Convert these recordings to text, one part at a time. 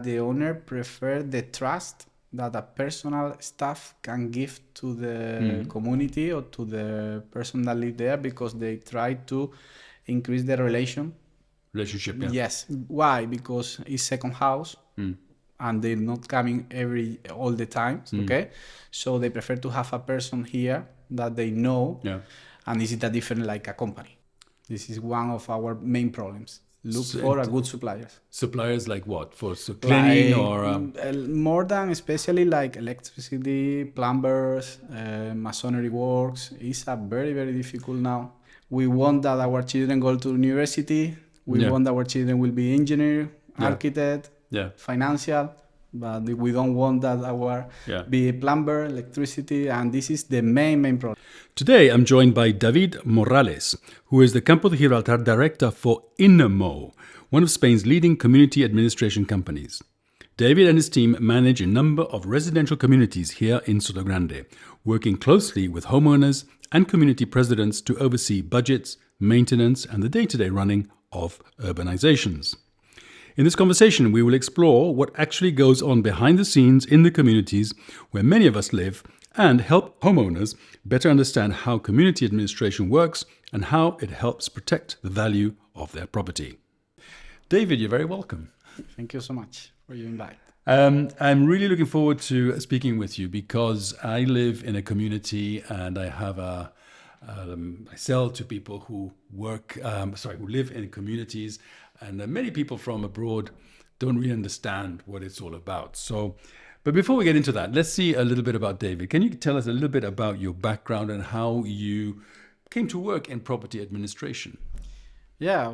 the owner prefer the trust that a personal staff can give to the community or to the person that live there, because they try to increase the relationship. Yeah. Yes. Why? Because it's second house and they're not coming all the time. Okay. So they prefer to have a person here that they know. Yeah. And this is a different like a company. This is one of our main problems. Look for a good suppliers. Suppliers like what? For cleaning Like, or? More than especially like electricity, plumbers, masonry works. It's a very, very difficult now. We want that our children go to university. We want our children will be engineer, architect, financial. But we don't want that our be plumber, electricity, and this is the main problem. Today, I'm joined by David Morales, who is the Campo de Gibraltar director for Inmho, one of Spain's leading community administration companies. David and his team manage a number of residential communities here in Sotogrande, working closely with homeowners and community presidents to oversee budgets, maintenance, and the day-to-day running of urbanizations. In this conversation, we will explore what actually goes on behind the scenes in the communities where many of us live and help homeowners better understand how community administration works and how it helps protect the value of their property. David, you're very welcome. Thank you so much for your invite. I'm really looking forward to speaking with you because I live in a community and I have I sell to people who who live in communities, and many people from abroad don't really understand what it's all about. But before we get into that, let's see a little bit about David. Can you tell us a little bit about your background and how you came to work in property administration? Yeah,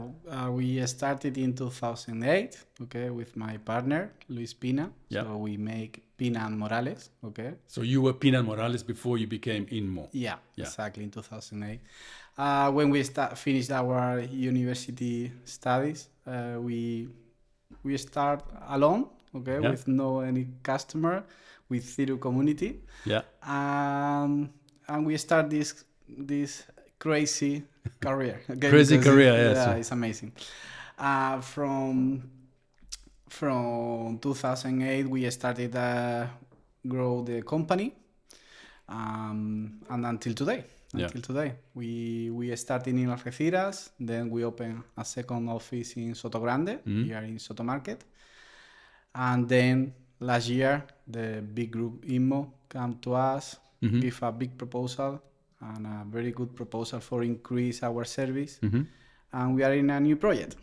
we started in 2008, okay, with my partner, Luis Pina. Yeah. So we make Pina and Morales, okay. So you were Pina and Morales before you became Inmho. Yeah, exactly, in 2008. When we finished our university studies, we start alone, okay, with no any customer, with zero community. Yeah. And we start this crazy career. Okay? Crazy career, yes. Yeah, it's amazing. From 2008, we started grow the company, and until today. Until today, we started in Algeciras, then we opened a second office in Sotogrande, here in Soto Market, and then last year the big group Inmho came to us, give a big proposal and a very good proposal for increase our service, and we are in a new project.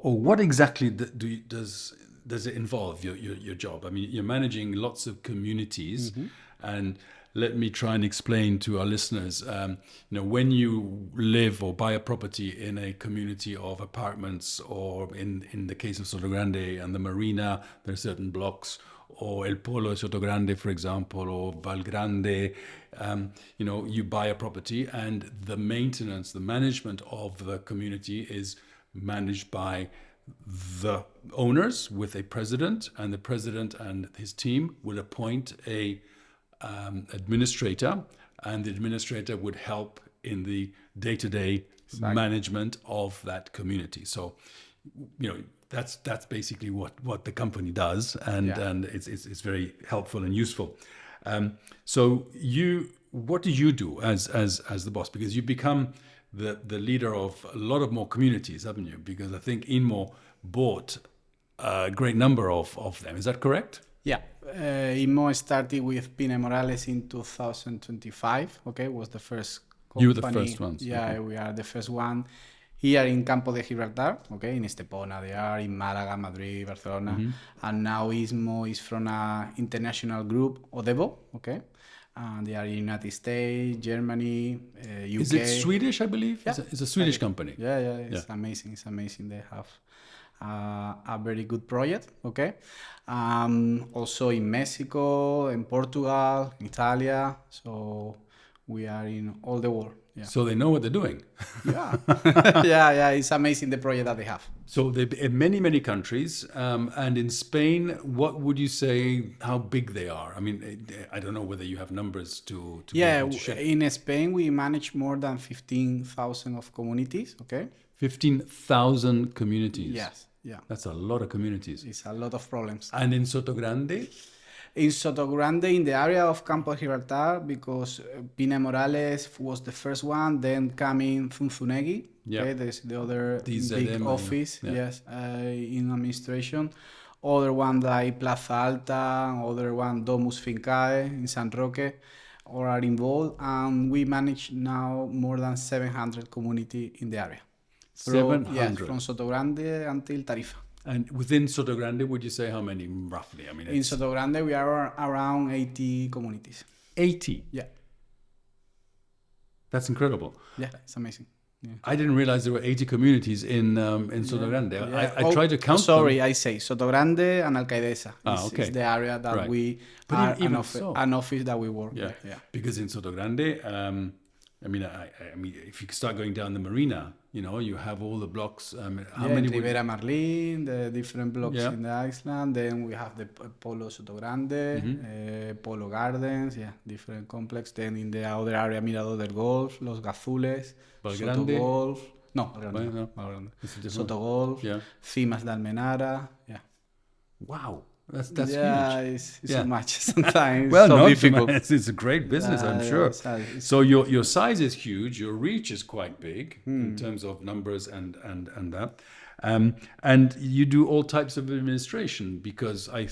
Oh, what exactly does it involve, your job? I mean, you're managing lots of communities, and let me try and explain to our listeners, when you live or buy a property in a community of apartments, or in the case of Sotogrande and the Marina, there are certain blocks, or El Polo Sotogrande, for example, or Valgrande, you buy a property and the maintenance, the management of the community is managed by the owners with a president, and the president and his team will appoint a administrator, and the administrator would help in the day-to-day management of that community. So, that's basically what the company does, and it's very helpful and useful. So what do you do as the boss? Because you become the leader of a lot of more communities, haven't you? Because I think Inmho bought a great number of them. Is that correct? Yeah, Inmho started with Pina Morales in 2025. Okay, was the first company. You were the first ones. Yeah, okay. We are the first one here in Campo de Gibraltar. Okay, in Estepona they are, in Málaga, Madrid, Barcelona, and now Inmho is from an international group, Odebo. Okay, and they are in United States, Germany, UK. Is it Swedish? I believe. Yeah. It's a Swedish company. Yeah, it's amazing. It's amazing. They have a very good project, okay? Also in Mexico, in Portugal, in Italy, so we are in all the world. Yeah. So they know what they're doing. Yeah. It's amazing the project that they have. So they in many countries, and in Spain, what would you say how big they are? I mean, I don't know whether you have numbers to share. In Spain we manage more than 15,000 of communities, okay? 15,000 communities. Yes. Yeah. That's a lot of communities. It's a lot of problems. And in Sotogrande? In Sotogrande, in the area of Campo de Gibraltar, because Pina Morales was the first one, then coming Zunzunegui. Yeah. Okay, there's the other DZM, big office, yeah. yes, in administration. Other one like Plaza Alta, other one Domus Fincae in San Roque, or are involved, and we manage now more than 700 community in the area. 700? Yes, from Sotogrande until Tarifa. And within Sotogrande, would you say how many roughly? I mean, In Sotogrande, we are around 80 communities. 80? Yeah. That's incredible. Yeah, it's amazing. Yeah. I didn't realize there were 80 communities in Sotogrande. Yeah. I tried to count Sorry, them. I say Sotogrande and Alcaidesa. Okay. It's the area that Right. we But are even an office that we work. Yeah. Yeah. Because in Sotogrande, I mean, if you start going down the marina, you have all the blocks. How many? Rivera Marlin, the different blocks Yeah. in the island. Then we have the Polo Sotogrande, Polo Gardens, different complex. Then in the other area, Mirador del Golf, Los Gazules, Valgrande? Sotogolf. No, Valgrande. No. Valgrande. It's a different- Sotogolf, Yeah. Cimas de Almenara. Yeah. Wow. That's yeah, huge. it's Yeah. too much sometimes. Well, so no, difficult. it's a great business, I'm Yeah, sure. it's- So your size is huge, your reach is quite big in terms of numbers and that. And you do all types of administration, because I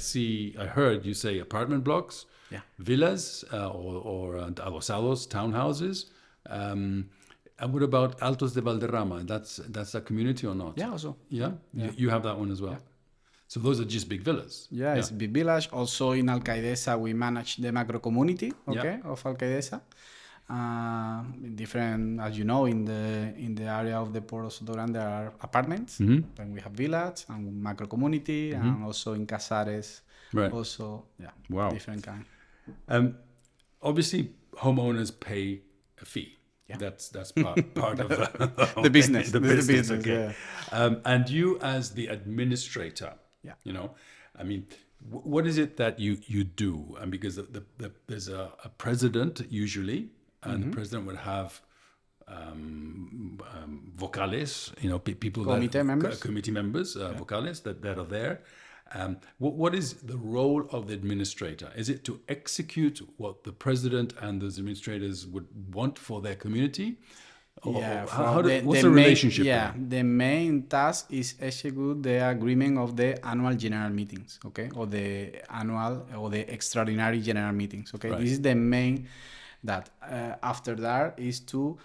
heard you say apartment blocks, Yeah. villas, or adosados, townhouses. And what about Altos de Valderrama? That's a community or not? Yeah, also. Yeah? Yeah. You have that one as well. Yeah. So those are just big villas. Yeah, it's a big village. Also in Alcaidesa, we manage the macro community, of Alcaidesa. Different, as you know, in the area of the Port of Sotogrande, there are apartments. Mm-hmm. Then we have village and macro community, and also in Casares. Right. Also, Wow. different kind. Obviously, homeowners pay a fee. Yeah. That's part of The business. The The business, business, okay. And you, as the administrator, I mean, what is it that you do? And because there's a president usually, and the president would have vocales, people Committee members. committee members, vocales that are there. What is the role of the administrator? Is it to execute what the president and those administrators would want for their community? What's the relationship? Yeah, the main task is execute the agreement of the annual general meetings, okay, or the annual or the extraordinary general meetings, okay. Right. This is the main. That after that is to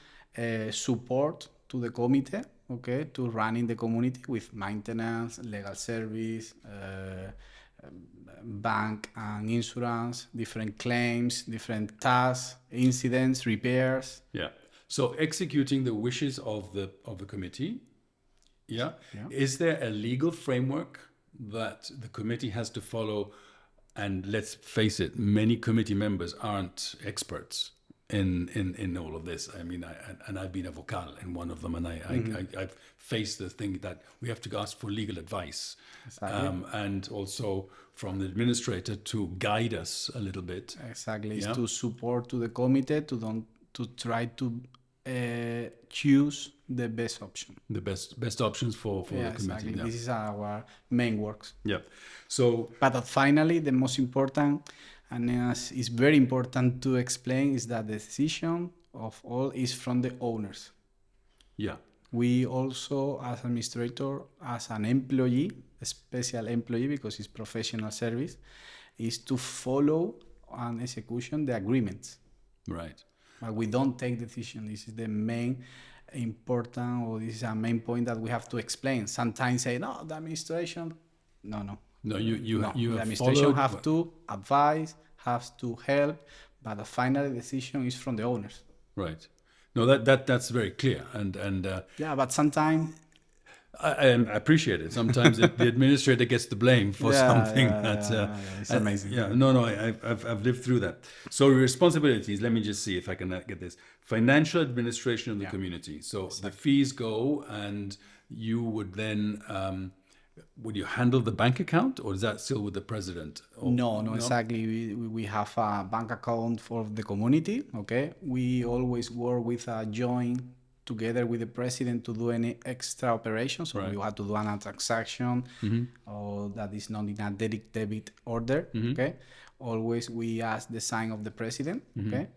support to the committee, okay, to run in the community with maintenance, legal service, bank and insurance, different claims, different tasks, incidents, repairs. Yeah. So executing the wishes of the committee. Yeah. Is there a legal framework that the committee has to follow? And let's face it, many committee members aren't experts in all of this. I mean, I've been a vocal in one of them, and I've faced the thing that we have to ask for legal advice, Exactly. and also from the administrator to guide us a little bit. Exactly, Yeah. it's to support to the committee to try to choose the best option. The best options for the committee. Exactly. Yeah. This is our main works. Yeah. So But finally, the most important, and it's very important to explain, is that the decision of all is from the owners. yeah. We also, as administrator, as an employee, a special employee, because it's professional service, is to follow and execution the agreements. Right. But we don't take decision. This is the main important, or this is a main point that we have to explain. Sometimes say, no, the administration, no. No, you The have administration followed. have to advise, has to help, but the final decision is from the owners. Right. No, that's very clear, and Yeah, but sometimes I appreciate it. Sometimes the administrator gets the blame for something that's it's amazing. I've lived through that. So responsibilities. Let me just see if I can get this. Financial administration of the community. So the fees go, and you would then would you handle the bank account, or is that still with the president? Or, No, exactly. We have a bank account for the community. Okay, we always work with a joint together with the president to do any extra operations. So Right. you have to do a transaction or that is not in a debit order. Okay. Always we ask the sign of the president. Okay.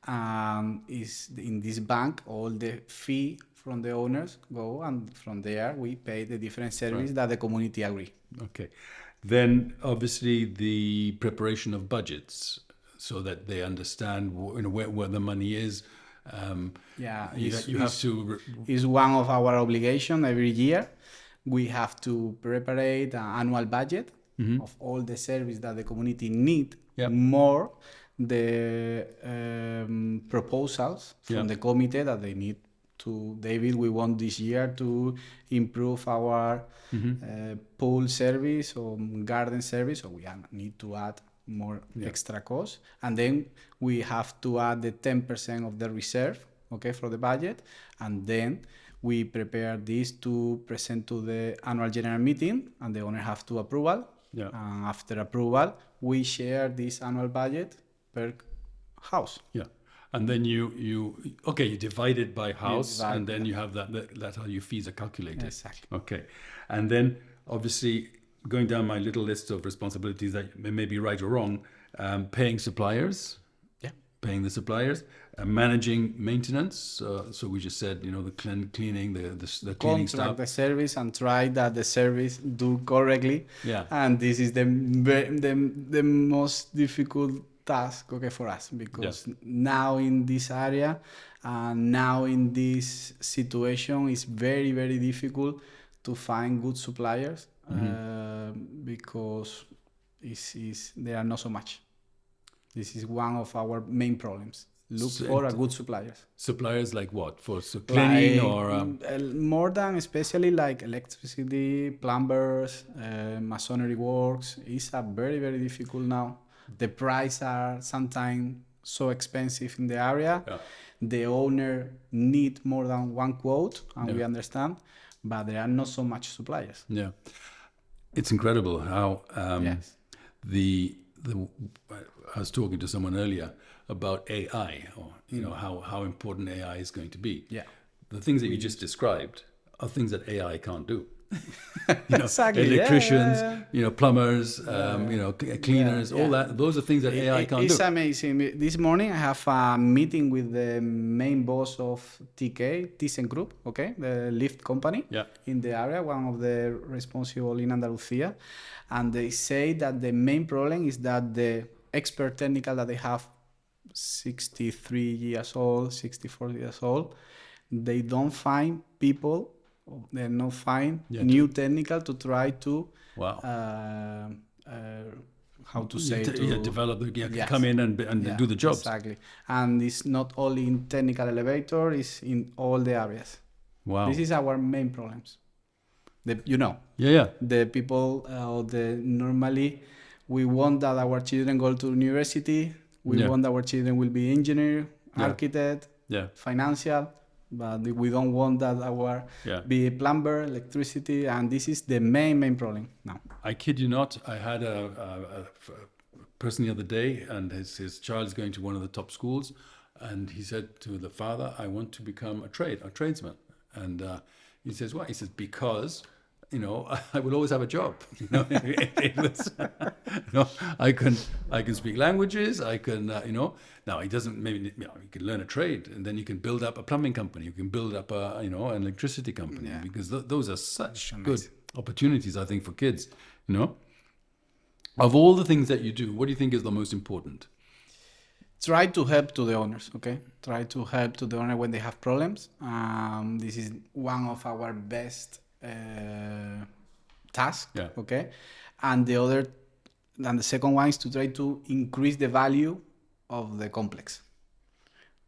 And is in this bank, all the fee from the owners go, and from there we pay the different service that the community agree. Okay. Then obviously the preparation of budgets so that they understand where the money is. You have to. Is one of our obligation every year. We have to prepare an annual budget of all the service that the community need. More the proposals from the committee that they need to. David, we want this year to improve our pool service or garden service, so we need to add more extra cost, and then we have to add the 10% of the reserve, okay, for the budget, and then we prepare this to present to the annual general meeting, and the owner have to approval. And after approval, we share this annual budget per house. And then you divide it by house, and then you have that's how your fees are calculated. Exactly. Okay. And then obviously going down my little list of responsibilities that may be right or wrong, paying suppliers. Paying the suppliers, managing maintenance. So we just said, the cleaning, the cleaning stuff. The service and try that the service do correctly. And this is the most difficult task, okay, for us, because now in this area, now in this situation, it's very, very difficult to find good suppliers because there are not so much. This is one of our main problems. Look for a good suppliers. Suppliers like what? For cleaning or? More than especially like electricity, plumbers, masonry works. It's a very, very difficult now. The prices are sometimes so expensive in the area. The owner need more than one quote, and we understand, but there are not so much suppliers. It's incredible how I was talking to someone earlier about AI, or how important AI is going to be. The things that you just described are things that AI can't do. Exactly. Electricians, plumbers, cleaners, all that. Those are things that AI can't do. It's amazing. This morning I have a meeting with the main boss of Thyssen Group, okay, the lift company in the area, one of the responsible in Andalusia, and they say that the main problem is that the expert technical that they have, 63 years old, 64 years old, they don't find people. They're not find new technical to try to how to say develop come in and do the jobs. Exactly. And it's not only in technical elevator, it's in all the areas. This is our main problems. The people normally we want that our children go to university, we want our children will be engineer, architect, financial, but we don't want that our be a plumber, electricity, and this is the main problem now. I kid you not, I had a person the other day, and his child is going to one of the top schools, and he said to the father, I want to become a tradesman. And he says, why? He says, because I will always have a job. I can speak languages. I can, Now he doesn't. Maybe you can learn a trade, and then you can build up a plumbing company. You can build up an electricity company, because those are such good opportunities, I think, for kids. Of all the things that you do, what do you think is the most important? Try to help to the owners, okay? Try to help to the owner when they have problems. This is one of our best task, okay, and the second one is to try to increase the value of the complex.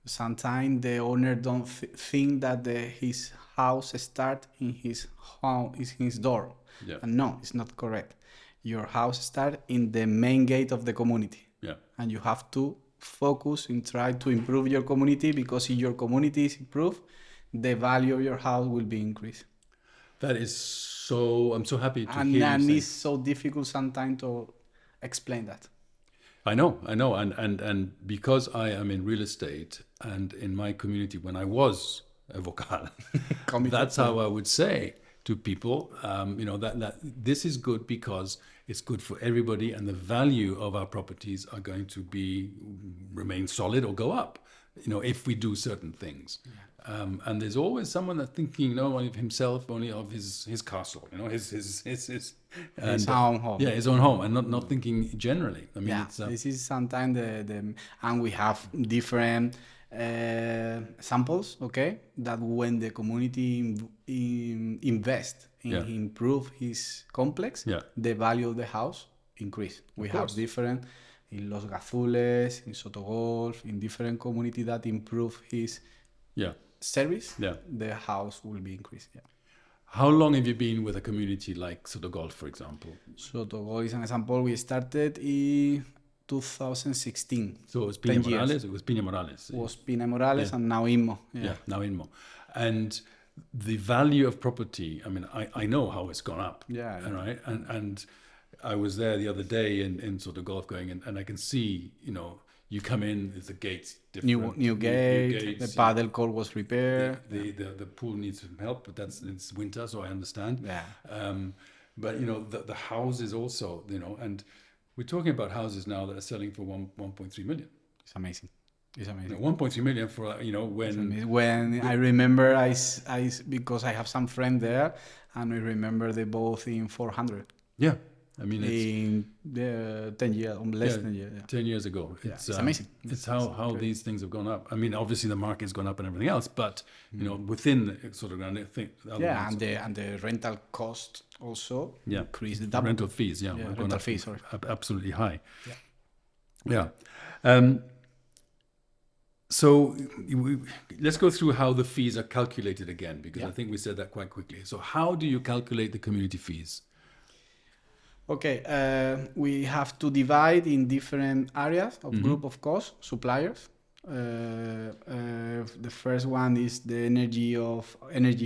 Sometimes the owner don't think that his house start in his home, is his door, and no, it's not correct. Your house start in the main gate of the community, and you have to focus and try to improve your community, because if your community is improved, the value of your house will be increased. That is so. I'm so happy to hear you say. And it's so difficult sometimes to explain that. I know, and because I am in real estate, and in my community, when I was vocal. Comité. That's how I would say to people, that this is good because it's good for everybody, and the value of our properties are going to remain solid or go up, if we do certain things. And there's always someone that's thinking not only of himself, only of his castle, his own home. Yeah, his own home, and not thinking generally. I mean, this is sometimes and we have different samples, okay, that when the community invest in improve his complex, the value of the house increase. We have different in Los Gazules, in Sotogolf, in different community that improve his service, the house will be increased. How long have you been with a community like Sotogolf, for example? Sotogolf is an example. We started in 2016. So it was Pina Morales? It was Pina Morales. It was Pina Morales and now Inmho. Now Inmho. And the value of property, I mean, I know how it's gone up. Right? And I was there the other day in Sotogolf going, and I can see, you come in, there's the gates different. New gate, the paddle court was repaired. The pool needs some help, but it's winter, so I understand. But, the houses also, and we're talking about houses now that are selling for 1.3 million. It's amazing. It's amazing. 1.3 million for, when I remember, I because I have some friends there, and I remember they both in 400. Yeah. I mean, in 10 years, less than 10 years. 10 years ago. It's amazing. It's how these things have gone up. I mean, obviously the market's gone up and everything else, but within the Sotogrande thing. And the rental cost also increased the double. Rental fees, rental fees, sorry. Absolutely high. So let's go through how the fees are calculated again, because I think we said that quite quickly. So how do you calculate the community fees? Okay, we have to divide in different areas of group of costs, suppliers. The first one is the energy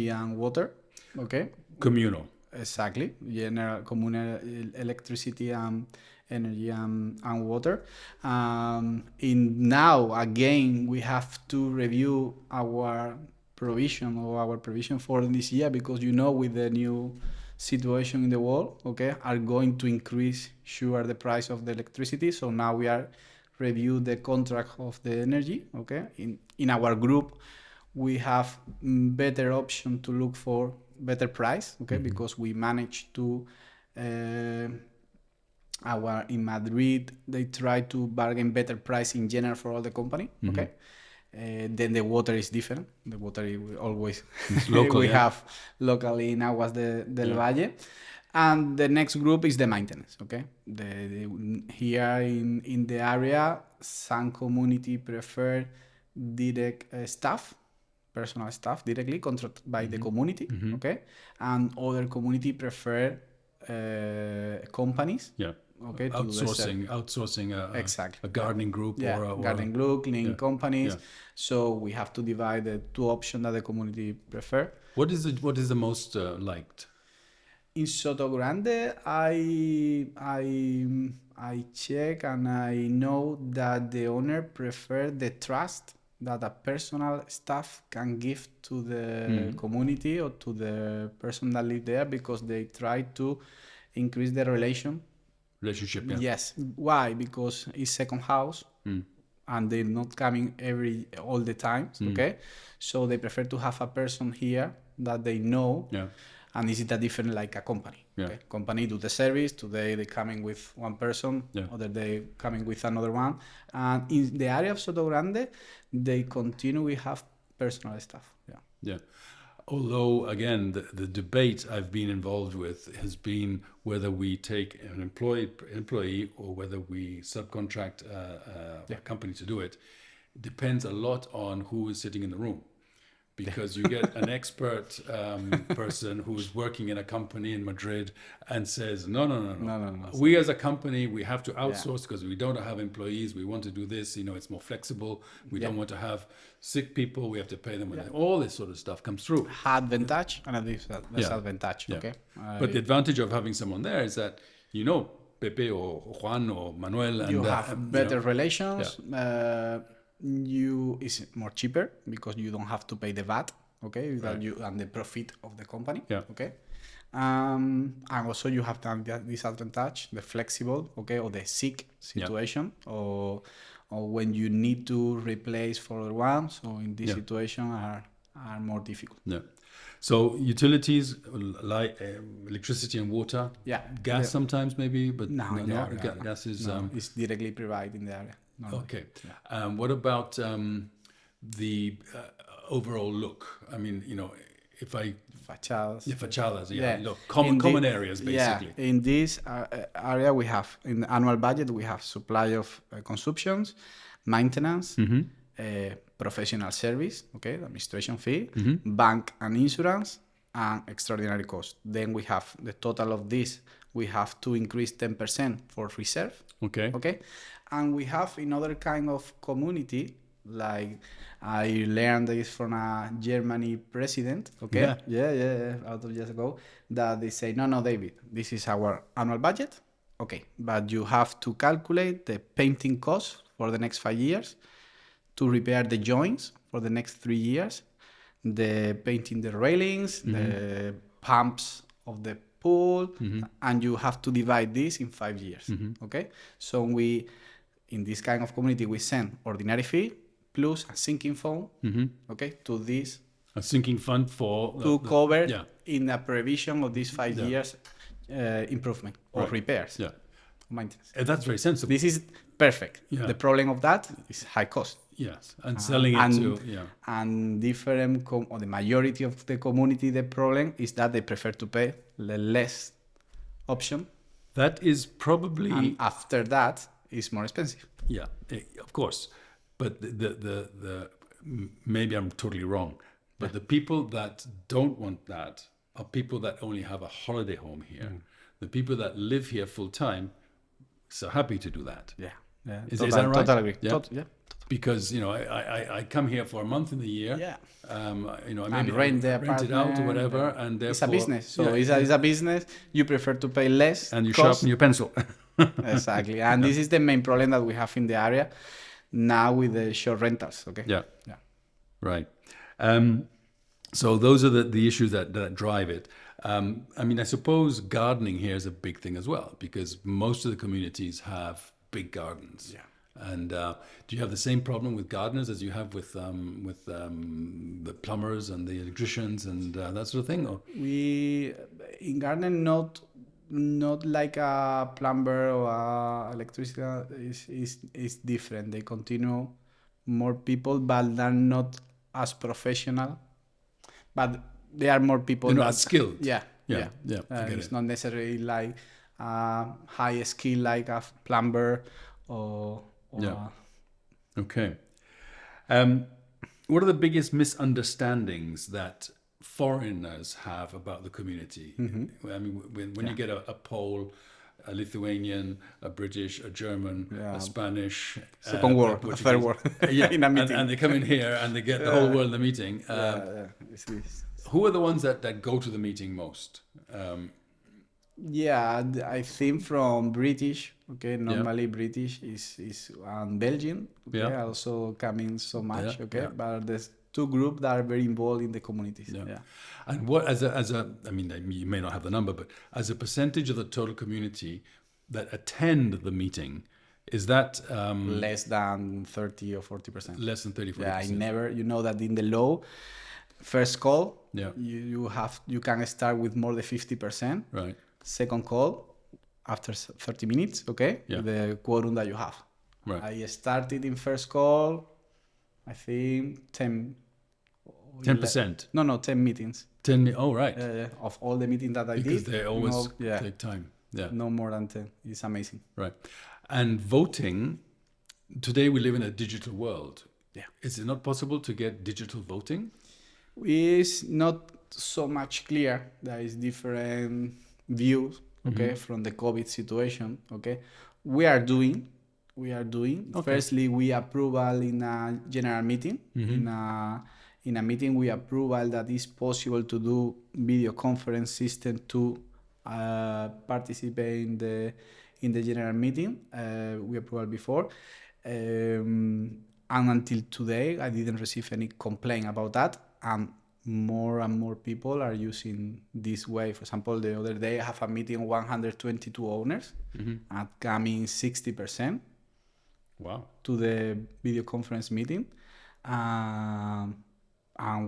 and water. Okay. Communal. Exactly. General communal electricity and energy and water. Now again we have to review our provision for this year, because with the new situation in the world, are going to increase the price of the electricity. So now we are review the contract of the energy. In our group we have better option to look for better price, because we managed to in Madrid they try to bargain better price in general for all the company. Then the water is different. The water is always local, we have locally in Aguas del Valle. And the next group is the maintenance. Here in the area, some community prefer direct staff, personal staff directly contracted by the community. And other community prefer companies. Outsourcing a gardening group or gardening group, cleaning companies. So we have to divide the two options that the community prefer. What is the most liked? In Sotogrande, I check and I know that the owner prefer the trust that a personal staff can give to the community or to the person that live there, because they try to increase the relationship. Yes. Why? Because it's second house, and they're not coming all the time. So they prefer to have a person here that they know. And is it a different like a company? Company do the service. Today they coming with one person. Other day coming with another one. And in the area of Sotogrande, they continue. We have personal staff. Although, again, the debate I've been involved with has been whether we take an employee or whether we subcontract a company to do it. It depends a lot on who is sitting in the room. Because you get an expert person who's working in a company in Madrid and says, no. We as a company, we have to outsource because we don't have employees. We want to do this. It's more flexible. We don't want to have sick people. We have to pay them. All this sort of stuff comes through. Advantage and a disadvantage. But the advantage of having someone there is that, Pepe or Juan or Manuel. And, you have better relations. It's more cheaper because you don't have to pay the VAT. okay, that you and the profit of the company, Yeah. okay. And also you have that disadvantage, the flexible, okay, or the sick situation, or when you need to replace for other ones. So in this situation are more difficult. Yeah. So utilities like electricity and water. Yeah. Gas sometimes maybe, but No, gas is it's directly provided in the area. okay. What about the overall look? I mean, Fachadas. Fachadas, common areas basically. Yeah, in this area we have, in the annual budget, we have supply of consumptions, maintenance, professional service, okay, the administration fee, bank and insurance, and extraordinary cost. Then we have the total of this. We have to increase 10% for reserve. Okay. And we have another kind of community, like I learned this from a Germany president, okay? Yeah, out of years ago, that they say, no, David, this is our annual budget, okay, but you have to calculate the painting cost for the next 5 years, to repair the joints for the next 3 years, the painting the railings, the pumps of the pool, and you have to divide this in 5 years, okay? So in this kind of community, we send ordinary fee plus a sinking fund, okay, to this. A sinking fund for... to cover in a prevision of these 5 years improvement or repairs. Yeah. Maintenance. That's very sensible. This is perfect. Yeah. The problem of that is high cost. Yes, and selling it to... And different, or the majority of the community, the problem is that they prefer to pay the less option. That is probably... And after that, it's more expensive. Yeah, of course. But the maybe I'm totally wrong, but the people that don't want that are people that only have a holiday home here. The people that live here full time, so happy to do that. Yeah. Is that right? Totally agree. Yeah. Because I come here for a month in the year. Yeah. Maybe rent it out or whatever, and therefore it's a business. So it's a business. You prefer to pay less, and you sharpen your pencil. Exactly. And this is the main problem that we have in the area now with the short rentals. Okay. Yeah. Right. So those are the issues that drive it. I suppose gardening here is a big thing as well, because most of the communities have big gardens. Yeah. And do you have the same problem with gardeners as you have with the plumbers and the electricians and that sort of thing? Or? We in gardening not like a plumber or a electrician is different. They continue more people, but they're not as professional. But there are more people. They're not as skilled. Yeah. It's not necessarily like high skill like a plumber or Okay. What are the biggest misunderstandings that foreigners have about the community? I mean, when you get a Pole, a Lithuanian, a British, a German, a Spanish, second world, a third world, in a meeting, and they come in here and they get the whole world in the meeting. Who are the ones that go to the meeting most? I think from British. Okay, normally British is Belgian. Okay, also coming so much. But there's two groups that are very involved in the communities. And what I mean, you may not have the number, but as a percentage of the total community that attend the meeting, is that less than 30 or 40%? Less than 30, 40%. Yeah, I never. You know that in the law, first call, you can start with more than 50%. Right. Second call, after 30 minutes, the quorum that you have. Right. I started in first call, I think 10%. 10 meetings. 10, right. Of all the meetings that I did. Because they always take time. Yeah. No more than 10. It's amazing. Right. And voting, today we live in a digital world. Yeah. Is it not possible to get digital voting? It's not so much clear. There is different views, from the COVID situation. We are doing. Firstly, we approval in a general meeting. In a meeting, we approval that it's possible to do video conference system to participate in the general meeting. We approval before, and until today, I didn't receive any complaint about that. And more and more people are using this way. For example, the other day I have a meeting 122 owners and coming 60% Wow. to the video conference meeting, and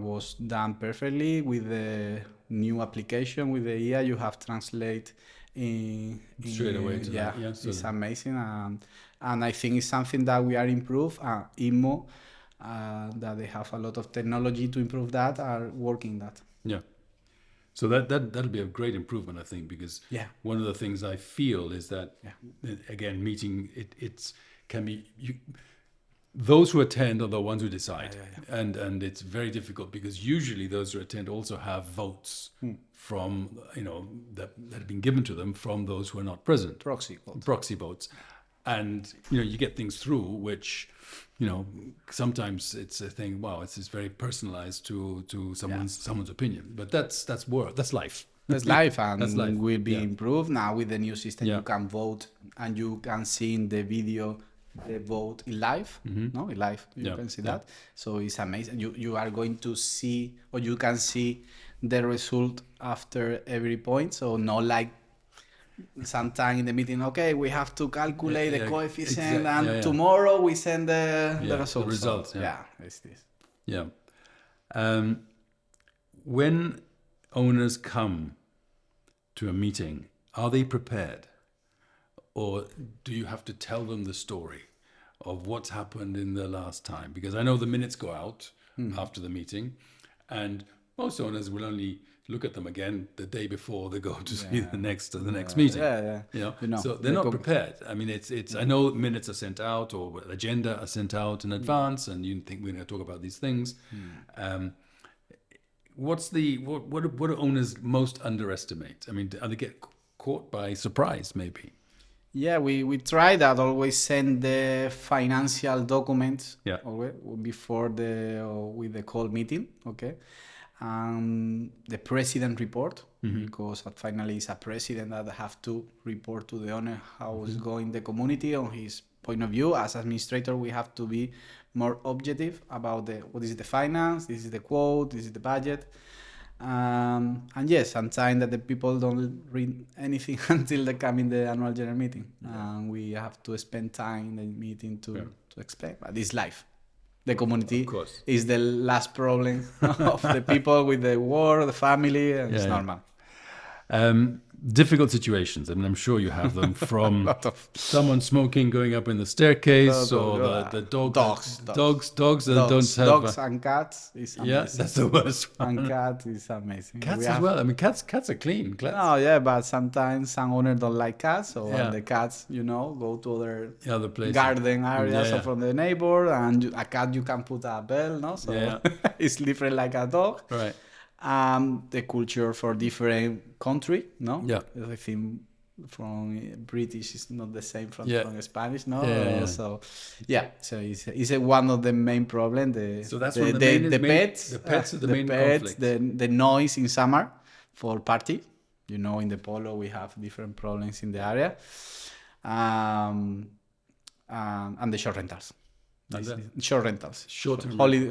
was done perfectly with the new application with the IA. You have translate in Straight away to that. Yeah, so it's amazing, and I think it's something that we are improve. Inmho, that they have a lot of technology to improve that, are working that. Yeah. So that'll be a great improvement, I think, because one of the things I feel is that again, meeting it's can be those who attend are the ones who decide, and it's very difficult because usually those who attend also have votes from that have been given to them from those who are not present. Proxy votes, and you get things through which sometimes it's a thing. Wow, it's very personalized to someone's opinion, but that's work. That's life. That's life, and that's life. Will be improved now with the new system. You can vote, and you can see in the video the vote in live. No, in live you can see that. So it's amazing. You are going to see, or you can see the result after every point. So not like sometime in the meeting, okay, we have to calculate the coefficient, and tomorrow we send the results. The results. So, it's this. Yeah. When owners come to a meeting, are they prepared? Or do you have to tell them the story of what's happened in the last time? Because I know the minutes go out after the meeting, and most owners will only look at them again the day before they go to see the next meeting. So they're not prepared. I mean, it's. I know minutes are sent out or agenda are sent out in advance, and you think we're going to talk about these things. What do owners most underestimate? I mean, are they get caught by surprise maybe? Yeah, we try that. Always send the financial documents before with the call meeting. Okay. The president report, because finally it's a president that have to report to the owner how is going the community on his point of view. As administrator, we have to be more objective about what is the finance, this is the quote, this is the budget. And yes, sometimes that the people don't read anything until they come in the annual general meeting. And we have to spend time in the meeting to explain. But it's life. The community is the last problem of the people with the war, the family, and it's normal. Difficult situations. I mean, I'm sure you have them from someone smoking going up in the staircase, or the dogs that don't have... Dogs and cats is amazing. Yeah, that's the worst one. And cat is amazing. Cats as well. I mean, cats are clean. No, but sometimes some owners don't like cats, so the cats, go to other places, garden areas or from the neighbor, and a cat you can put a bell, no? So it's different like a dog. Right. The culture for different country, no? Yeah. I think from British is not the same from Spanish, no? So it's one of the main problems. So that's the pets. The pets are the main conflict. The noise in summer for party. In the Polo we have different problems in the area, and the short rentals. Short rentals,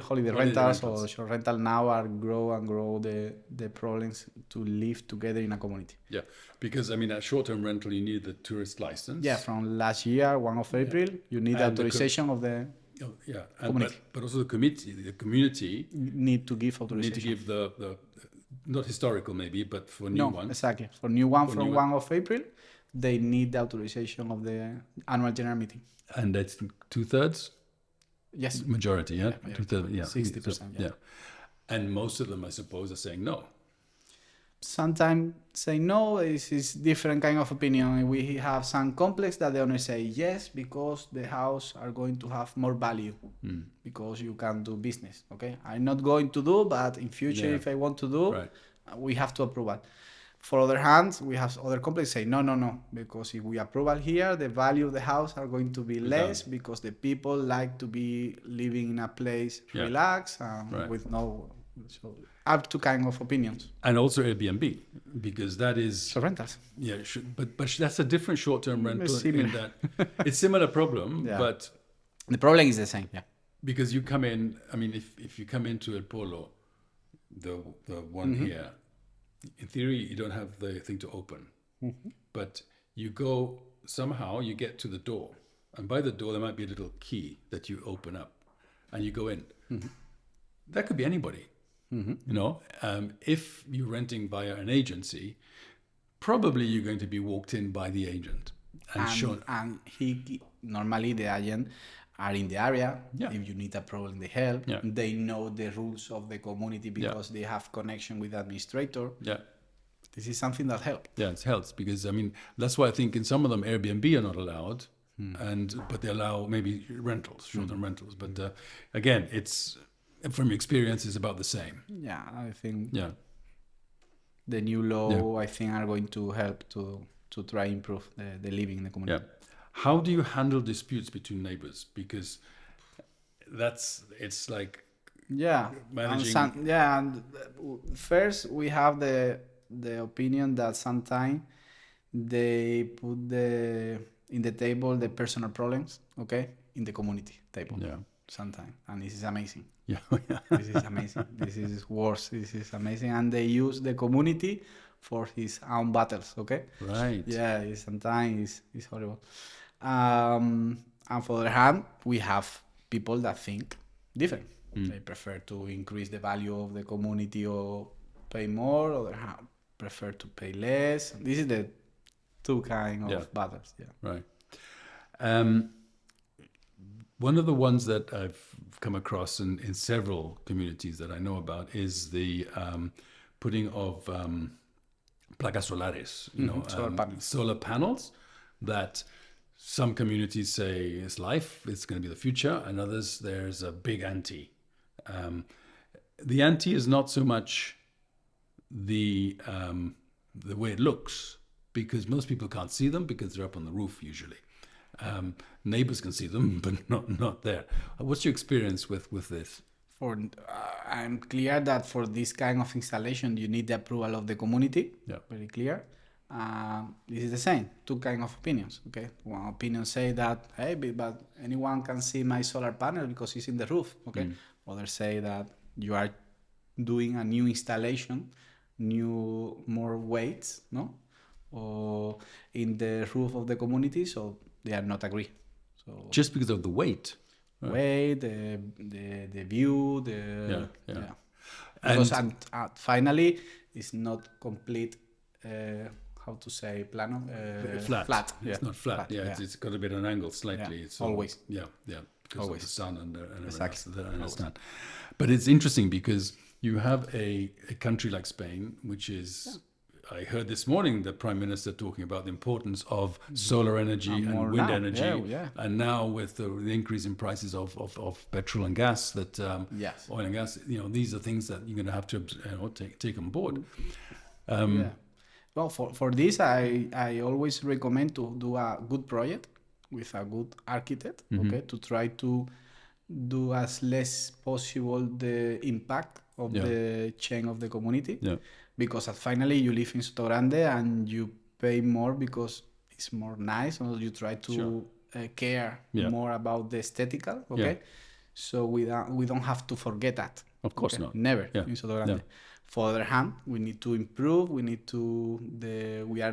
holiday rentals, or short rental now are grow the problems to live together in a community. Yeah, because I mean, a short-term rental you need the tourist license. Yeah, from last year, 1 of April, you need authorization of the community. But also the community need to give authorization. Need to give the not historical maybe, but for new ones. Exactly. For new one from 1 of April, they need the authorization of the annual general meeting. And that's 2/3. Yes. Majority, 2/3, 60%. Yeah. And most of them, I suppose, are saying no. Sometimes say no is different kind of opinion. We have some complex that the owners say yes because the house are going to have more value because you can do business. Okay, I'm not going to do, but in future if I want to do, we have to approve it. For other hand, we have other companies say no, because if we approve here, the value of the house are going to be less because the people like to be living in a place relaxed with no. So up to kind of opinions. And also Airbnb, because that is so rentals. Yeah, but that's a different short-term rental. In that it's similar problem, but the problem is the same. Yeah, because you come in. I mean, if you come into El Polo, the one here, in theory, you don't have the thing to open. But you go, somehow you get to the door. And by the door, there might be a little key that you open up and you go in. That could be anybody. You know, if you're renting via an agency, probably you're going to be walked in by the agent and shown. And normally the agent are in the area. Yeah. If you need a problem, they help. Yeah. They know the rules of the community because they have connection with the administrator. Yeah. This is something that helps. Yeah, it helps because, I mean, that's why I think in some of them Airbnb are not allowed, but they allow maybe rentals, short-term rentals. But again, it's, from experience, it's about the same. Yeah, I think Yeah. the new law, I think, are going to help to try improve the living in the community. Yeah. How do you handle disputes between neighbors? Because it's like managing. And first we have the opinion that sometimes they put in the table the personal problems, okay, in the community table. Yeah. Sometimes, and this is amazing. Yeah. This is amazing. This is worse. This is amazing, and they use the community for his own battles. Okay. Right. Yeah. Sometimes it's horrible. And for the other hand, we have people that think different. They prefer to increase the value of the community or pay more, or they prefer to pay less. This is the two kind of battles. Yeah. Right. One of the ones that I've come across in several communities that I know about is the putting of placas solares, solar panels that some communities say is life, it's going to be the future, and others there's a big anti. The anti is not so much the way it looks, because most people can't see them because they're up on the roof usually. Neighbors can see them, but not there. What's your experience with this? I'm clear that for this kind of installation, you need the approval of the community. Yeah. Very clear. This is the same. Two kind of opinions. Okay. One opinion say that, hey, but anyone can see my solar panel because it's in the roof. Okay. Others say that you are doing a new installation, more weights, no, or in the roof of the community, so they are not agree. So just because of the weight. Weight, the view, yeah. Because finally, it's not complete. How to say plano? Flat. Yeah. It's not flat. Yeah. It's got a bit of an angle slightly. Yeah. It's always. Because of the sun and exactly. That I understand. But it's interesting because you have a country like Spain, which is. I heard this morning the Prime Minister talking about the importance of solar energy and wind energy. And now with the increase in prices of petrol and gas, that oil and gas, these are things that you're going to have to take on board. Well, for this, I always recommend to do a good project with a good architect, okay, to try to do as less possible the impact of the chain of the community. Yeah. Because finally you live in Sotogrande and you pay more because it's more nice, or you try to care more about the aesthetical, okay? Yeah. So we don't have to forget that. Of course not. Never in Sotogrande. Yeah. For the other hand, we need to improve. We need to we are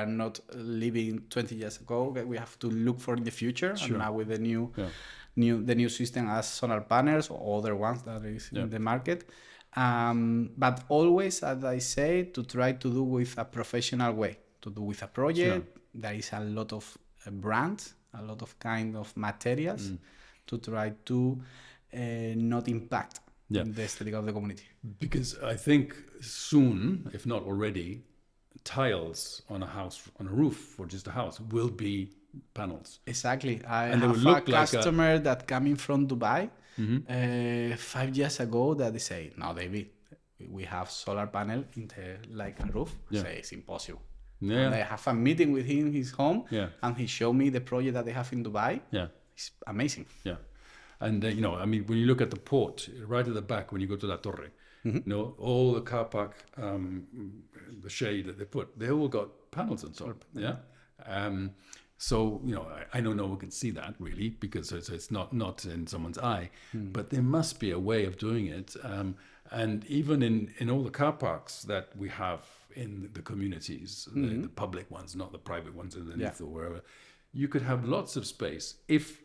not living 20 years ago. Okay? We have to look for in the future. Sure. And now with the new system as solar panels or other ones that is in the market. But always, as I say, to try to do with a professional way, to do with a project. Sure. There is a lot of brands, a lot of kind of materials to try to not impact the aesthetic of the community. Because I think soon, if not already, tiles on a house, on a roof for just a house will be panels. Exactly. I have a customer that coming from Dubai 5 years ago that they say, no, David, we have solar panel in like a roof. Yeah. Say it's impossible. Yeah. And I have a meeting with him in his home and he showed me the project that they have in Dubai. Yeah. It's amazing. Yeah. And, I mean, when you look at the port, right at the back, when you go to La Torre, all the car park, the shade that they all got panels on top. Yeah. So, I know no one can see that really because it's not in someone's eye, but there must be a way of doing it. And even in all the car parks that we have in the communities, the public ones, not the private ones underneath or wherever, you could have lots of space if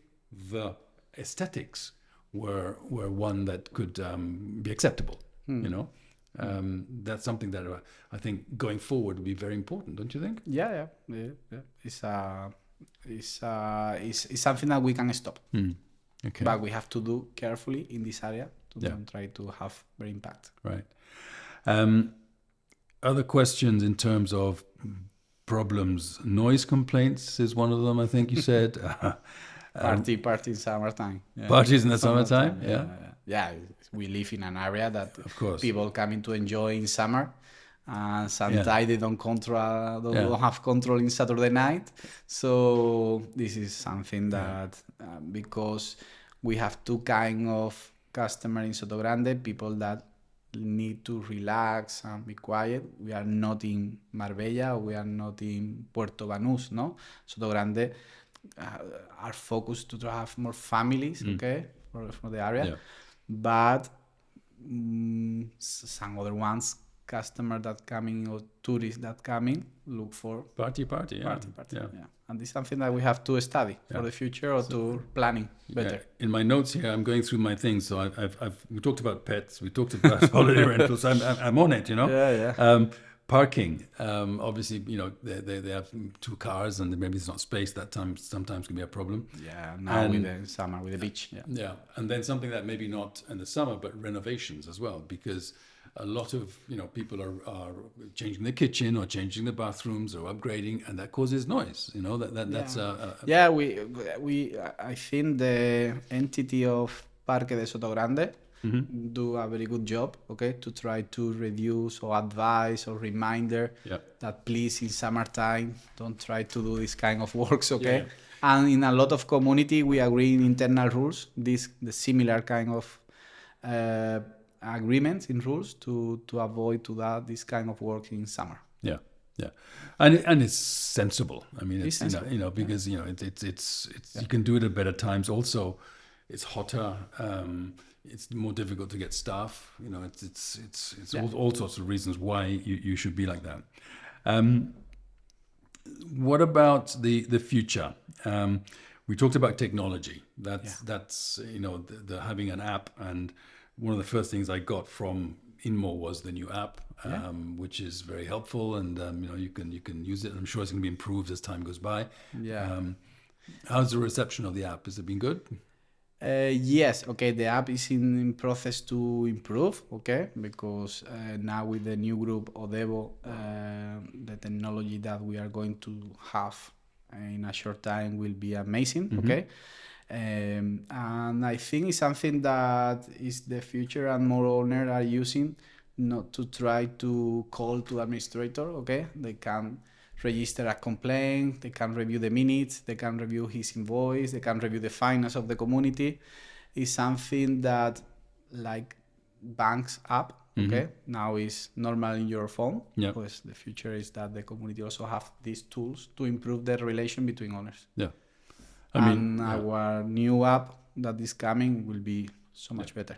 the aesthetics were one that could be acceptable, That's something that I think going forward would be very important, don't you think? Yeah. It's something that we can stop. Okay. But we have to do carefully in this area to don't try to have very impact. Right. Other questions in terms of problems, noise complaints is one of them, I think you said. Party in summertime. Yeah. Parties in the summertime, yeah. We live in an area that of course people coming to enjoy in summer. Sometimes they don't have control in Saturday night. So this is something that because we have two kind of customer in Sotogrande, people that need to relax and be quiet. We are not in Marbella, we are not in Puerto Banús, no? Sotogrande are focused to have more families, okay, for the area. But some other ones, customer that coming or tourists that coming, look for party. Yeah. And this is something that we have to study for the future or to planning better. Yeah. In my notes here, I'm going through my things. So we talked about pets, we talked about holiday rentals. I'm on it, Parking. Obviously, they have two cars and maybe there's not space. That sometimes can be a problem. Yeah. Now with the summer, with the beach. Yeah. And then something that maybe not in the summer, but renovations as well, because a lot of people are changing the kitchen or changing the bathrooms or upgrading, and that causes noise. That's we I think the entity of Parque de Sotogrande do a very good job, okay, to try to reduce or advise or reminder that please in summertime don't try to do this kind of works, okay. And in a lot of community we agree in internal rules the similar kind of agreements in rules to avoid this kind of work in summer. Yeah, and it's sensible. I mean, it's sensible. Because it's you can do it at better times. Also, it's hotter. It's more difficult to get staff. It's all sorts of reasons why you should be like that. What about the future? We talked about technology. That's the having an app, and one of the first things I got from Inmho was the new app, which is very helpful, and you can use it. I'm sure it's going to be improved as time goes by. How's the reception of the app? Has it been good? Yes, okay, the app is in process to improve, okay, because now with the new group Odevo, the technology that we are going to have in a short time will be amazing, okay. And I think it's something that is the future, and more owners are using, not to try to call to administrator, okay. They can register a complaint, they can review the minutes, they can review his invoice, they can review the finance of the community. It's something that like banks app, okay, now is normal in your phone. Because the future is that the community also have these tools to improve the relation between owners. Our new app that is coming will be so much better.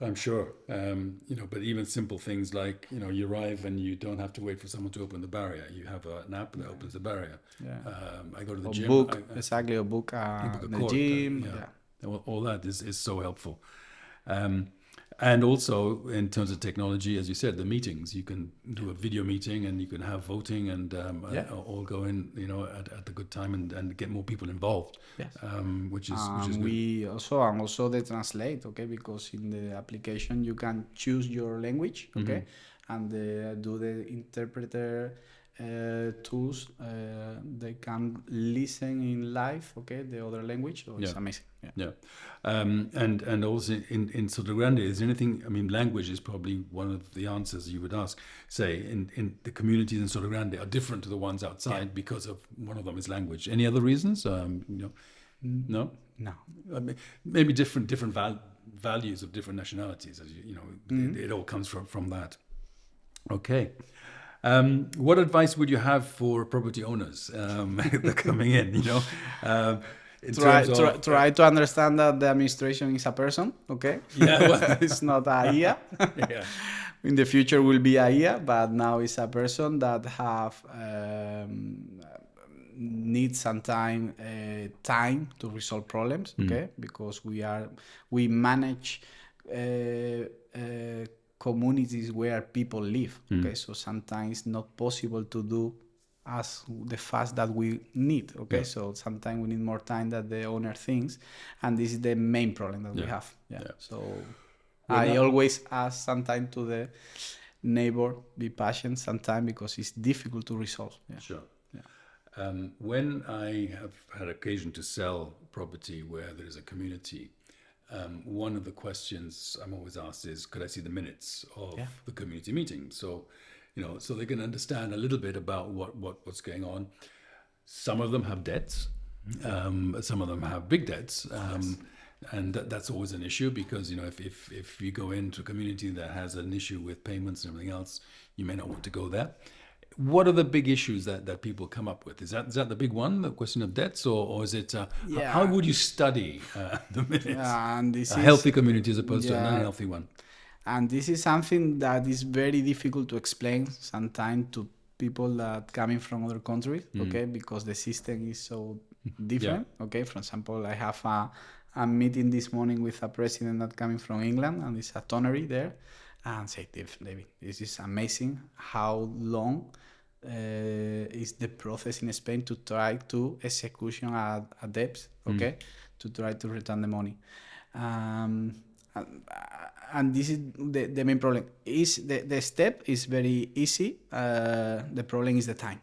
I'm sure, but even simple things like, you arrive and you don't have to wait for someone to open the barrier. You have an app that opens the barrier. I go to the gym. Book the gym. All that is so helpful. And also in terms of technology, as you said, the meetings, you can do a video meeting and you can have voting and all go in, at a good time and get more people involved, which is we good. Also the translate, okay, because in the application you can choose your language, okay, and do the interpreter tools, they can listen in live, okay, the other language. So it's amazing. And also in Sotogrande, is there anything? I mean, language is probably one of the answers you would ask. Say in the communities in Sotogrande are different to the ones outside because of one of them is language. Any other reasons? No. No. Maybe different values of different nationalities. As it all comes from that. Okay. What advice would you have for property owners that are coming in? In terms of Try to understand that the administration is a person, okay? Yeah, well, It's not a IA. yeah, In the future will be a IA, but now it's a person that have needs some time to resolve problems, okay? Because we manage communities where people live, okay? So sometimes not possible to do as the fast that we need, okay? Yeah. So sometimes we need more time than the owner thinks, and this is the main problem that we have. Yeah. So I always ask sometime to the neighbor, be patient sometime because it's difficult to resolve. Yeah. Sure. When I have had occasion to sell property where there is a community, one of the questions I'm always asked is, could I see the minutes of the community meeting? So, so they can understand a little bit about what's going on. Some of them have debts. Some of them have big debts. And that's always an issue because, if you go into a community that has an issue with payments and everything else, you may not want to go there. What are the big issues that people come up with? Is that the big one, the question of debts, or is it, how would you study the minutes? And this Healthy community as opposed to an unhealthy one? And this is something that is very difficult to explain sometimes to people that coming from other countries, okay, because the system is so different, okay. For example, I have a meeting this morning with a president that coming from England, and it's a tonnery there, and say, David, this is amazing how long is the process in Spain to try to execution a debt, okay, to try to return the money. And this is the main problem. Is the step is very easy. The problem is the time.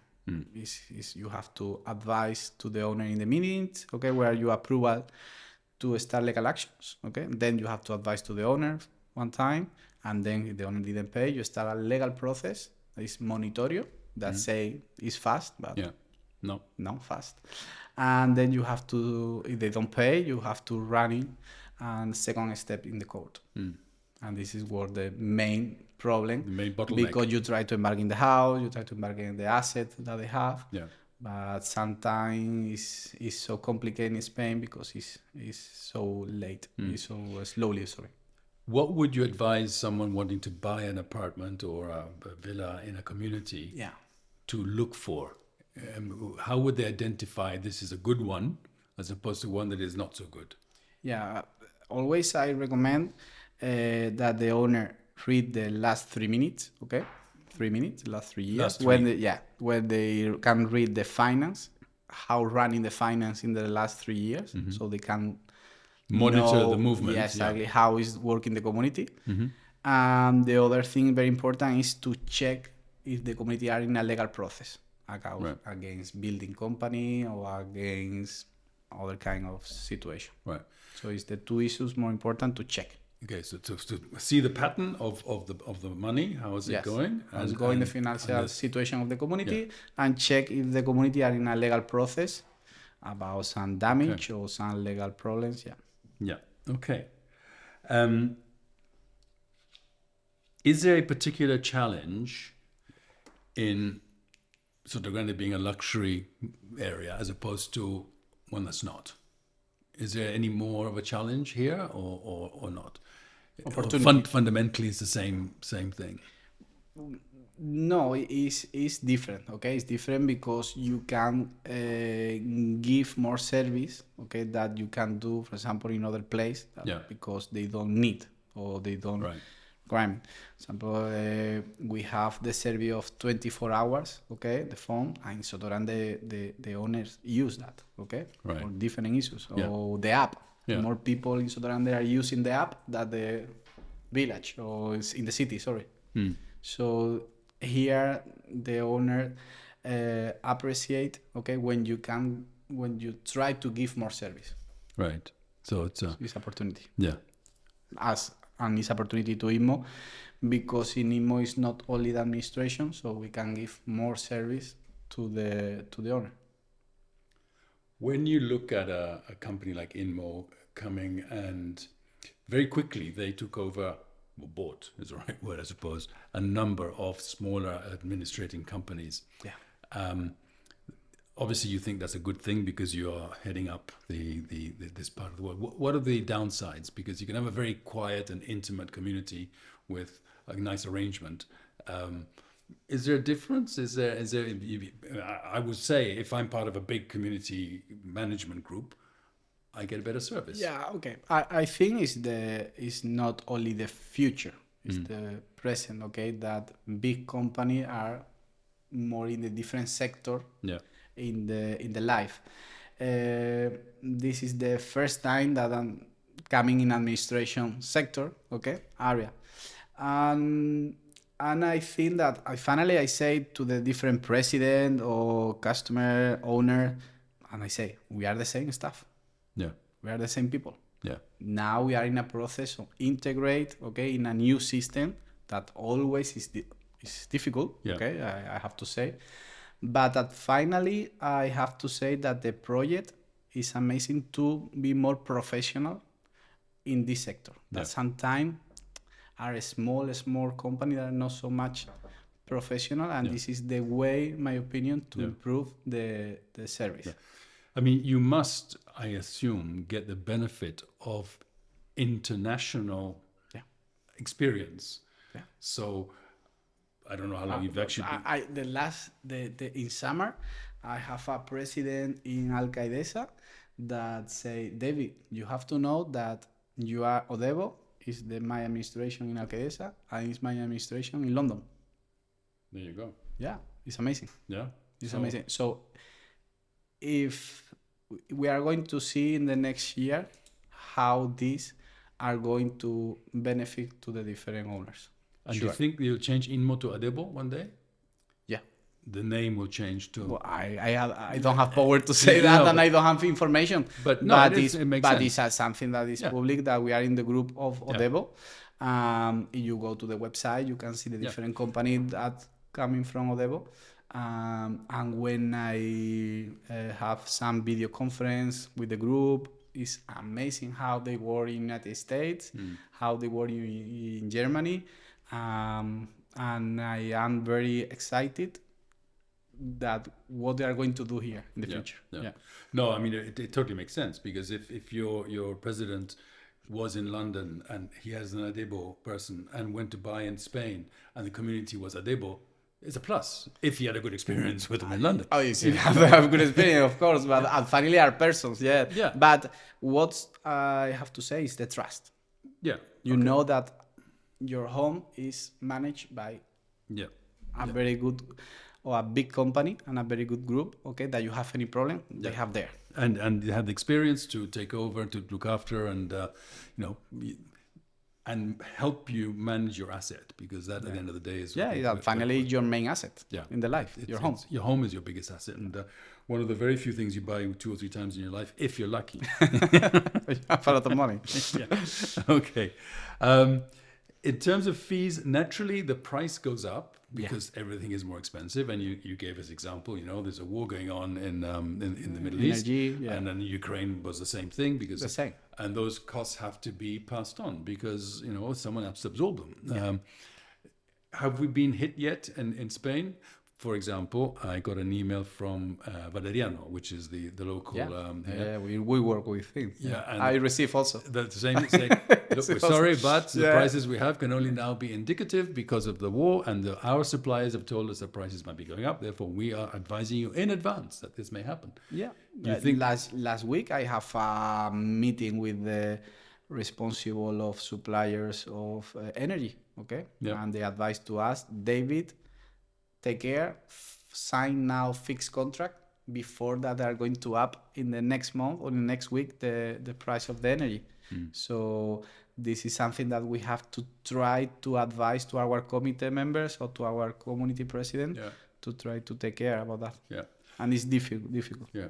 Is you have to advise to the owner in the minutes, okay, where you approval to start legal actions, okay. Then you have to advise to the owner one time, and then if the owner didn't pay, you start a legal process. It's monitorio that say it's fast, but no fast. And then you have to, if they don't pay, you have to run in and second step in the court. And this is where the main problem, the main bottleneck, because you try to embark in the house, you try to embark in the asset that they have. Yeah. But sometimes it's so complicated in Spain because it's so late, it's so slowly, sorry. What would you advise someone wanting to buy an apartment or a villa in a community to look for? How would they identify this is a good one as opposed to one that is not so good? Yeah, always I recommend that the owner read the last 3 minutes, okay? 3 minutes, last 3 years. When they can read the finance, how running the finance in the last 3 years, so they can monitor the movement. Yeah, exactly, how is working the community. And the other thing very important is to check if the community are in a legal process against building company or against other kind of situation. Right. So it's the two issues more important to check. Okay, so to see the pattern of the money, how is it going? How is going the financial situation of the community, and check if the community are in a legal process about some damage or some legal problems. Yeah. Okay. Is there a particular challenge in Sotogrande being a luxury area as opposed to one that's not? Is there any more of a challenge here or not? Opportunity. Fundamentally, it's the same thing. No, it's different. Okay, it's different because you can give more service. Okay, that you can do, for example, in other place. Because they don't need or they don't. Right. Crime. For example, we have the service of 24 hours, okay, the phone, and in Sotogrande, the owners use that, okay, right, for different issues. Or the app. More people in Sotogrande are using the app than the village or in the city, sorry. So here the owner appreciate, okay, when you try to give more service. Right. So it's opportunity. Yeah. And it's opportunity to Inmho, because in Inmho is not only the administration, so we can give more service to the owner. When you look at a company like Inmho coming and very quickly they took over well, bought is the right word, I suppose, a number of smaller administrating companies. Yeah. Obviously, you think that's a good thing because you are heading up this part of the world. What are the downsides? Because you can have a very quiet and intimate community with a nice arrangement. Is there a difference? Is there? I would say if I'm part of a big community management group, I get a better service. Yeah, okay. I think it's not only the future, it's the present, okay? That big company are more in the different sector in the life. This is the first time that I'm coming in administration sector, okay, area. And I think that I say to the different president or customer owner, and I say, we are the same staff. Yeah. We are the same people. Yeah. Now we are in a process of integrate, okay, in a new system that always is difficult, okay, I have to say. But that finally, I have to say that the project is amazing to be more professional in this sector. That sometimes are a small company that are not so much professional, and this is the way, in my opinion, to improve the service. Yeah. I mean, you must, I assume, get the benefit of international experience. Yeah. So I don't know how long you've actually been. In summer, I have a president in Alcaidesa that say, David, you have to know that you are Odebo, is my administration in Alcaidesa, and it's my administration in London. There you go. Yeah, it's amazing. Yeah. It's amazing. So if we are going to see in the next year how these are going to benefit to the different owners. And do you think they'll change Inmho to Adebo one day? Yeah. The name will change too. Well, I don't have power to say that, and I don't have information. But no, it makes sense. It's something that is public, that we are in the group of Odebo. If you go to the website, you can see the different companies that coming from Odebo. And when I have some video conference with the group, it's amazing how they work in the United States, how they work in Germany. And I am very excited that what they are going to do here in the future. Yeah. No, I mean, it totally makes sense, because if your president was in London and he has an Adebo person and went to buy in Spain and the community was Adebo, it's a plus if he had a good experience with them in London. Oh, you have to have a good experience, of course, but finally are persons, yeah. But what I have to say is the trust. Yeah. You know that your home is managed by a very good or a big company and a very good group, okay, that you have any problem, they have there. And they have the experience to take over, to look after, and and help you manage your asset, because that at the end of the day is finally your main asset in the life. Your home. Your home is your biggest asset, and one of the very few things you buy 2 or 3 times in your life, if you're lucky. You have a lot of money. Okay. In terms of fees, naturally the price goes up because everything is more expensive. And you gave us example. There's a war going on in the Middle East, and then Ukraine was the same thing, because the same. And those costs have to be passed on because someone has to absorb them. Have we been hit yet in Spain? For example, I got an email from Valeriano, which is the local. We work with him. Yeah, and I receive also. The same. Look, we're sorry, but the prices we have can only now be indicative because of the war, and our suppliers have told us that prices might be going up. Therefore, we are advising you in advance that this may happen. Yeah. You think last week I have a meeting with the responsible of suppliers of energy. Okay. Yeah. And they advised to us, David, take care, sign now fixed contract before that they are going to up in the next month or the next week the price of the energy. So this is something that we have to try to advise to our committee members or to our community president to try to take care about that. Yeah. And it's difficult. Yeah.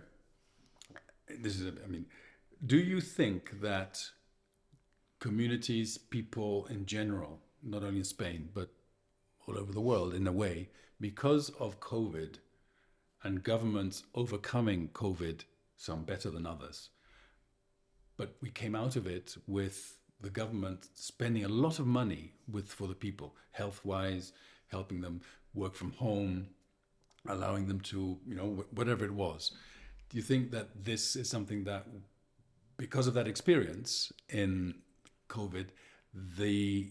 Do you think that communities, people in general, not only in Spain, but all over the world in a way, because of COVID and governments overcoming COVID, some better than others, but we came out of it with the government spending a lot of money for the people, health-wise, helping them work from home, allowing them to, whatever it was. Do you think that this is something that, because of that experience in COVID, the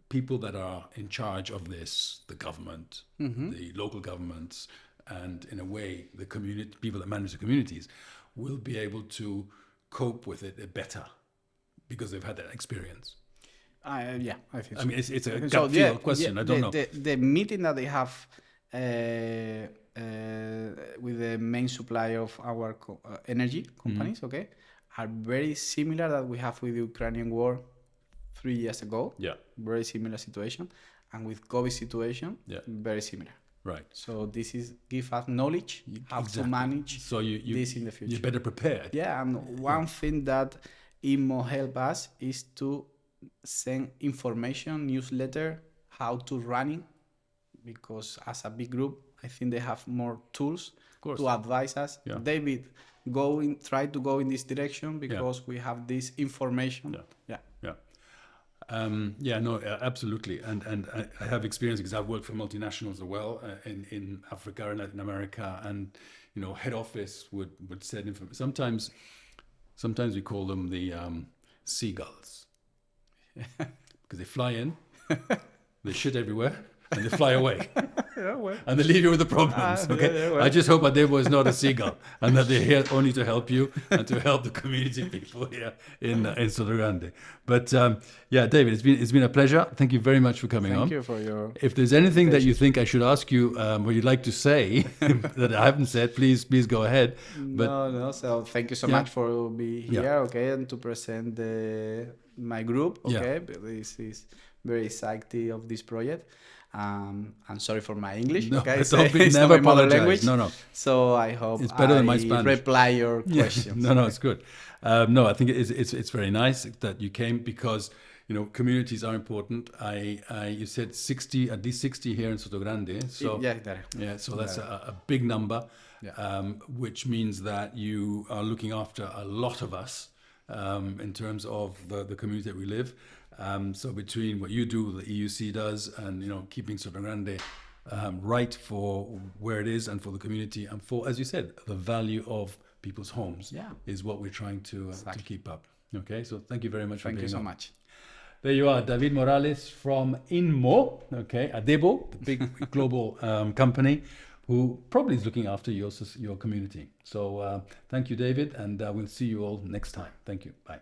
people that are in charge of this, the government, the local governments, and in a way, the community, people that manage the communities, will be able to cope with it better because they've had that experience? Yeah, I think so. I mean, it's a gut feel question. I don't know. The meeting that they have with the main supplier of our energy companies, okay, are very similar that we have with the Ukrainian war 3 years ago. Yeah. Very similar situation. And with COVID situation, very similar. Right. So this is give us knowledge how to manage this in the future. You're better prepared. Yeah, and one thing that Inmho help us is to send information, newsletter, how to running, because as a big group, I think they have more tools to advise us. Yeah. David, try to go in this direction because we have this information. Absolutely. And I have experience because I've worked for multinationals as well in Africa and Latin America, and head office would send information. Sometimes we call them the seagulls because they fly in, they shit everywhere, and they fly away. And they leave you with the problems. Okay, I just hope Adebo is not a seagull, and that they're here only to help you and to help the community people here in Sotogrande. But David, it's been a pleasure. Thank you very much for coming on. Thank you for your. If there's anything that you think I should ask you, what you'd like to say that I haven't said, please go ahead. But no. So thank you so much for being here. Okay, and to present my group. Okay, this is very excited of this project. I'm sorry for my English. No, okay, it's never apologize. No. So I hope it's better than my Spanish. Reply your questions. No, it's good. I think it's very nice that you came because communities are important. You said 60, at least 60 here in Sotogrande. So so that's a big number, which means that you are looking after a lot of us in terms of the community that we live. So between what you do, the EUC does, and keeping Sotogrande right for where it is and for the community and for, as you said, the value of people's homes is what we're trying to keep up. Okay, so thank you very much for being on. Thank you so much. There you are, David Morales from Inmho, okay, Adebo, the big global company, who probably is looking after your community. So thank you, David, and we'll see you all next time. Thank you. Bye.